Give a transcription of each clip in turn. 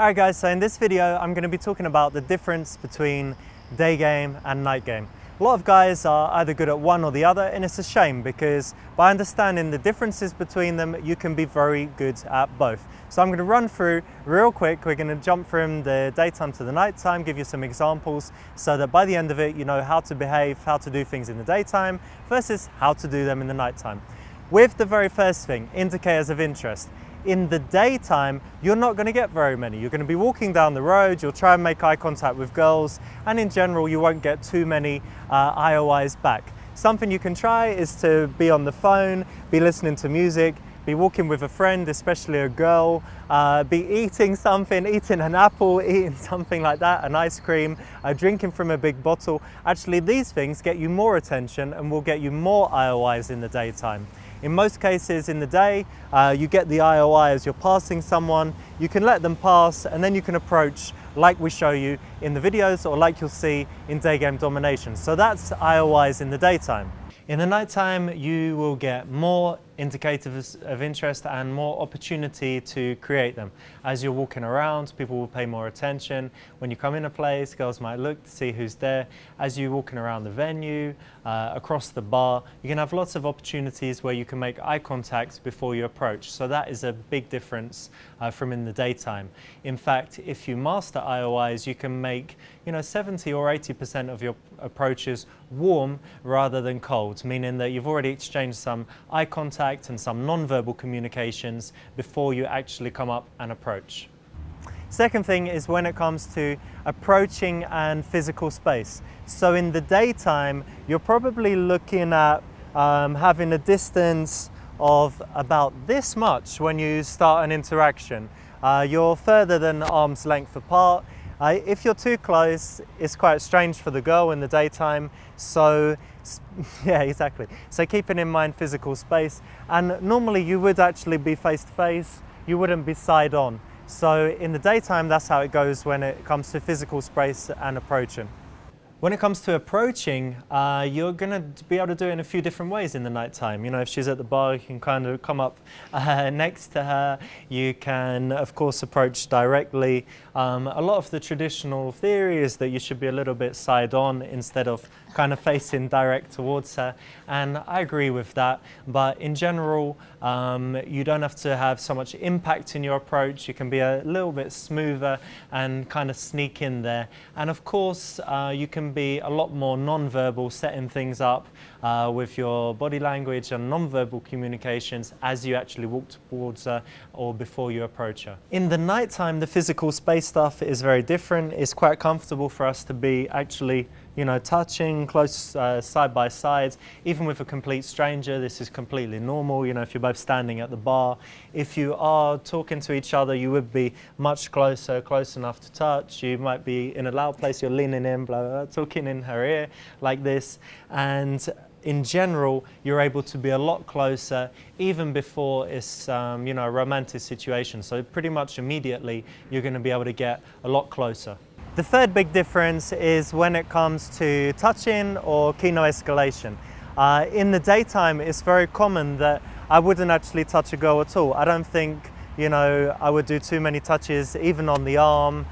Alright guys, so in this video I'm going to be talking about the difference between day game and night game. A lot of guys are either good at one or the other, and it's a shame because by understanding the differences between them you can be very good at both. So I'm going to run through real quick. We're going to jump from the daytime to the nighttime, give you some examples so that by the end of it you know how to behave, how to do things in the daytime versus how to do them in the nighttime. With the very first thing, indicators of interest. In the daytime, you're not going to get very many. You're going to be walking down the road, you'll try and make eye contact with girls, and in general, you won't get too many IOIs back. Something you can try is to be on the phone, be listening to music, be walking with a friend, especially a girl, be eating something, eating an apple, eating something like that, an ice cream, drinking from a big bottle. Actually, these things get you more attention and will get you more IOIs in the daytime. In most cases in the day, you get the IOI as you're passing someone, you can let them pass and then you can approach like we show you in the videos or like you'll see in day game domination. So that's IOIs in the daytime. In the nighttime, you will get more indicators of interest and more opportunity to create them. As you're walking around, people will pay more attention. When you come in a place, girls might look to see who's there. As you're walking around the venue, across the bar, you can have lots of opportunities where you can make eye contact before you approach. So that is a big difference from in the daytime. In fact, if you master IOIs, you can make 70 or 80% of your approaches warm rather than cold, meaning that you've already exchanged some eye contact and some non-verbal communications before you actually come up and approach. Second thing is when it comes to approaching and physical space. So in the daytime, you're probably looking at having a distance of about this much when you start an interaction. You're further than arm's length apart. If you're too close, it's quite strange for the girl in the daytime. So yeah, exactly. So keeping in mind physical space, and normally you would actually be face to face, you wouldn't be side on. So in the daytime, that's how it goes when it comes to physical space and approaching. When it comes to approaching, you're going to be able to do it in a few different ways in the nighttime. If she's at the bar, you can kind of come up next to her. You can, of course, approach directly. A lot of the traditional theory is that you should be a little bit side on instead of kind of facing direct towards her. And I agree with that. But in general, you don't have to have so much impact in your approach. You can be a little bit smoother and kind of sneak in there. And of course, you can be a lot more non-verbal, setting things up with your body language and non-verbal communications as you actually walk towards her or before you approach her. In the nighttime, the physical space stuff is very different. It's quite comfortable for us to be actually touching close side by side, even with a complete stranger. This is completely normal. If you're both standing at the bar, if you are talking to each other, you would be much closer, close enough to touch. You might be in a loud place, you're leaning in, blah, blah, blah, talking in her ear like this. And in general, you're able to be a lot closer even before it's a romantic situation. So pretty much immediately, you're going to be able to get a lot closer. The third big difference is when it comes to touching or kino escalation. In the daytime, it's very common that I wouldn't actually touch a girl at all. I don't think, I would do too many touches, even on the arm.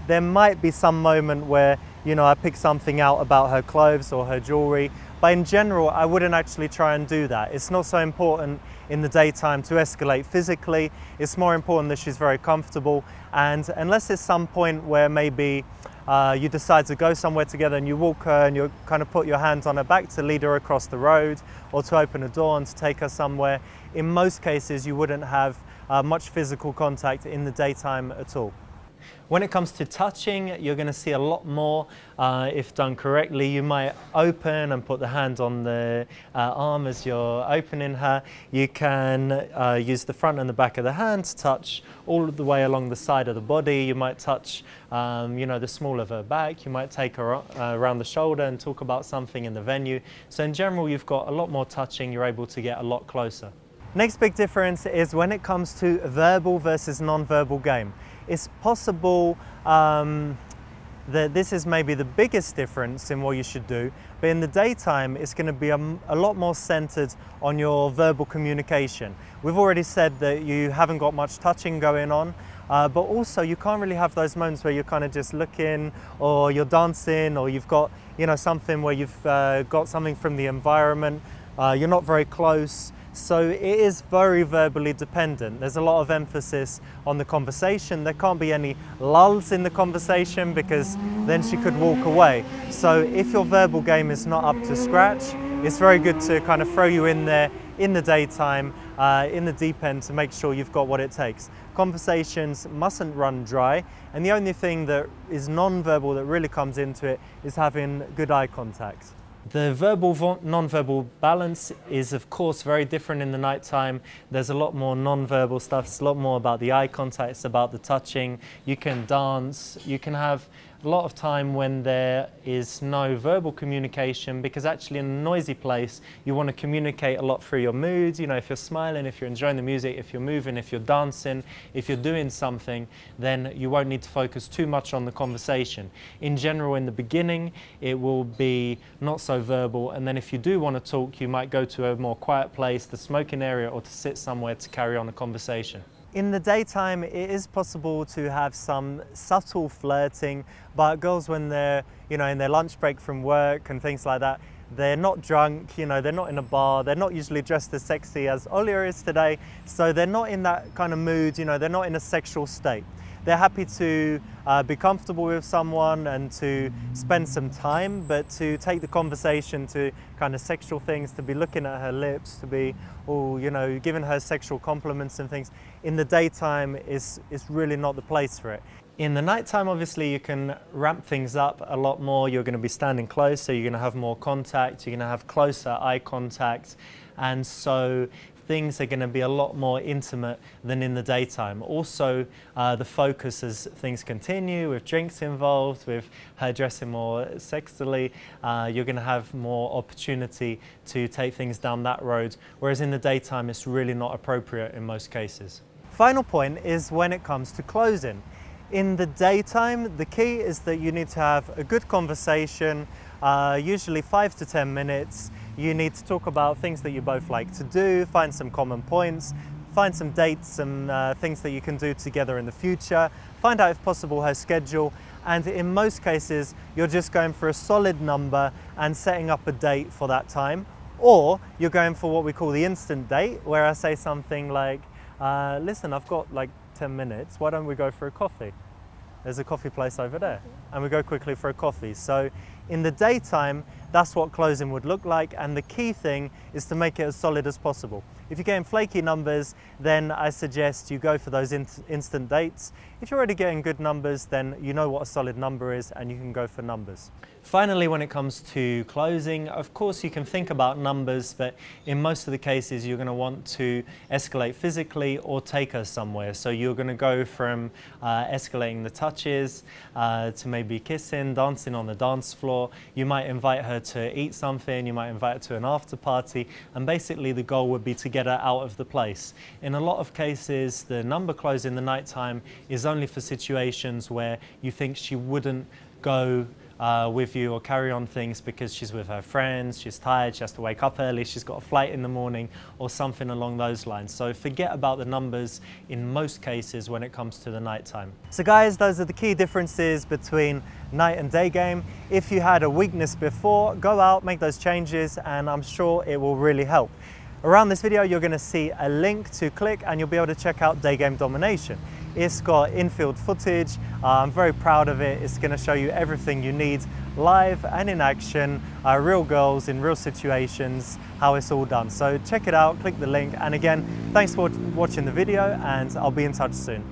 There might be some moment where, I pick something out about her clothes or her jewelry, but in general, I wouldn't actually try and do that. It's not so important in the daytime to escalate physically. It's more important that she's very comfortable, and unless there's some point where maybe you decide to go somewhere together and you walk her and you kind of put your hand on her back to lead her across the road or to open a door and to take her somewhere, in most cases you wouldn't have much physical contact in the daytime at all. When it comes to touching, you're going to see a lot more if done correctly. You might open and put the hand on the arm as you're opening her. You can use the front and the back of the hand to touch all the way along the side of the body. You might touch the small of her back. You might take her around the shoulder and talk about something in the venue. So in general, you've got a lot more touching. You're able to get a lot closer. Next big difference is when it comes to verbal versus non-verbal game. It's possible that this is maybe the biggest difference in what you should do, but in the daytime it's going to be a lot more centered on your verbal communication. We've already said that you haven't got much touching going on. but also you can't really have those moments where you're kind of just looking, or you're dancing, or you've got, you know, something where you've got something from the environment, you're not very close. So it is very verbally dependent. There's a lot of emphasis on the conversation. There can't be any lulls in the conversation because then she could walk away. So if your verbal game is not up to scratch, it's very good to kind of throw you in there in the daytime, in the deep end, to make sure you've got what it takes. Conversations mustn't run dry, and the only thing that is non-verbal that really comes into it is having good eye contact. The verbal-non-verbal balance is of course very different in the nighttime. There's a lot more non-verbal stuff. It's a lot more about the eye contact, it's about the touching. You can dance, you can have a lot of time when there is no verbal communication, because actually in a noisy place you want to communicate a lot through your moods. You know, if you're smiling, if you're enjoying the music, if you're moving, if you're dancing, if you're doing something, then you won't need to focus too much on the conversation. In general, in the beginning it will be not so verbal, and then if you do want to talk, you might go to a more quiet place, the smoking area, or to sit somewhere to carry on a conversation. In the daytime, it is possible to have some subtle flirting, but girls, when they're, you know, in their lunch break from work and things like that, they're not drunk, you know, they're not in a bar, they're not usually dressed as sexy as Olia is today, so they're not in that kind of mood, you know, they're not in a sexual state. They're happy to be comfortable with someone and to spend some time, but to take the conversation to kind of sexual things, to be looking at her lips, to be, oh, you know, giving her sexual compliments and things, in the daytime is really not the place for it. In the nighttime, obviously, you can ramp things up a lot more. You're going to be standing close, so you're going to have more contact, you're going to have closer eye contact, and so things are going to be a lot more intimate than in the daytime. Also, the focus as things continue, with drinks involved, with her dressing more sexily, you're going to have more opportunity to take things down that road, whereas in the daytime it's really not appropriate in most cases. Final point is when it comes to closing. In the daytime, the key is that you need to have a good conversation, usually 5 to 10 minutes. You need to talk about things that you both like to do, find some common points, find some dates, some things that you can do together in the future, find out if possible her schedule, and in most cases you're just going for a solid number and setting up a date for that time. Or you're going for what we call the instant date, where I say something like, listen, I've got like 10 minutes, why don't we go for a coffee? There's a coffee place over there, and we go quickly for a coffee. So in the daytime, that's what closing would look like, and the key thing is to make it as solid as possible. If you're getting flaky numbers, then I suggest you go for those instant dates. If you're already getting good numbers, then you know what a solid number is and you can go for numbers. Finally, when it comes to closing, of course you can think about numbers, but in most of the cases you're going to want to escalate physically or take her somewhere. So you're going to go from escalating the touches to maybe kissing, dancing on the dance floor. You might invite her to eat something, you might invite her to an after party, and basically the goal would be to get her out of the place. In a lot of cases, the number close in the nighttime is only for situations where you think she wouldn't go with you or carry on things because she's with her friends, she's tired, she has to wake up early, she's got a flight in the morning, or something along those lines. So forget about the numbers in most cases when it comes to the nighttime. So guys, those are the key differences between night and day game. If you had a weakness before, go out, make those changes, and I'm sure it will really help. Around this video, you're going to see a link to click and you'll be able to check out Day Game Domination. It's got infield footage. I'm very proud of it. It's going to show you everything you need live and in action, real girls in real situations, how it's all done. So check it out, click the link, and again, thanks for watching the video, and I'll be in touch soon.